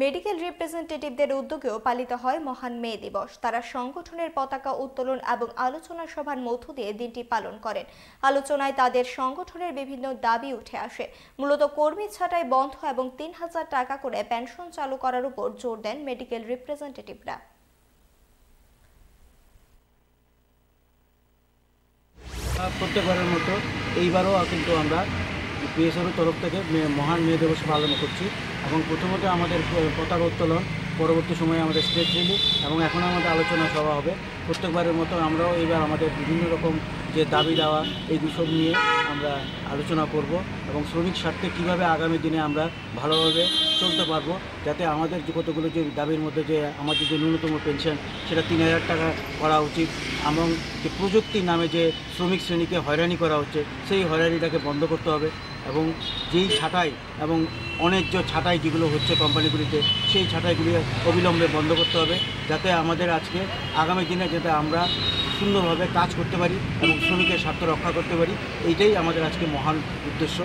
Medical রিপ্রেজেন্টেটিভদের উদ্যোগেও পালিত হয় মহান মে দিবস। তারা সংগঠনের পতাকা উত্তোলন এবং আলোচনা সভার মধ্য দিয়ে দিনটি পালন করেন। আলোচনায় তাদের সংগঠনের বিভিন্ন দাবি উঠে আসে। মূলত কর্মী ছাঁটাই বন্ধ এবং ৩,০০০ টাকা করে পেনশন চালু করার উপর জোর দেন মেডিকেল রিপ্রেজেন্টেটিভরা। প্রত্যেকবারের মতো এইবারও কিন্তু আমরা পিএসআর তরফ থেকে মহান মে দিবস পালন করছি এবং প্রথমত আমাদের পতাকা উত্তোলন, পরবর্তী সময়ে আমাদের স্টেজ রিলিজ এবং এখন আমাদের আলোচনা সভা হবে। প্রত্যেকবারের মতো আমরাও এইবার আমাদের বিভিন্ন রকম যে দাবি দেওয়া এই বিষয় নিয়ে আমরা আলোচনা করব এবং শ্রমিক স্বার্থে কীভাবে আগামী দিনে আমরা ভালোভাবে চলতে পারবো, যাতে আমাদের যে কতগুলো যে দাবির মধ্যে যে আমাদের যে ন্যূনতম পেনশন সেটা ৩,০০০ টাকা করা উচিত এবং যে প্রযুক্তির নামে যে শ্রমিক শ্রেণীকে হয়রানি করা হচ্ছে সেই হয়রানিটাকে বন্ধ করতে হবে এবং যেই ছাঁটাই এবং অন্যায্য ছাঁটাই যেগুলো হচ্ছে কোম্পানিগুলিতে সেই ছাঁটাইগুলি অবিলম্বে বন্ধ করতে হবে, যাতে আমাদের আজকে আগামী দিনে যাতে আমরা সুন্দরভাবে কাজ করতে পারি এবং শ্রমিকের স্বার্থ রক্ষা করতে পারি। এইটাই আমাদের আজকে মহান উদ্দেশ্য।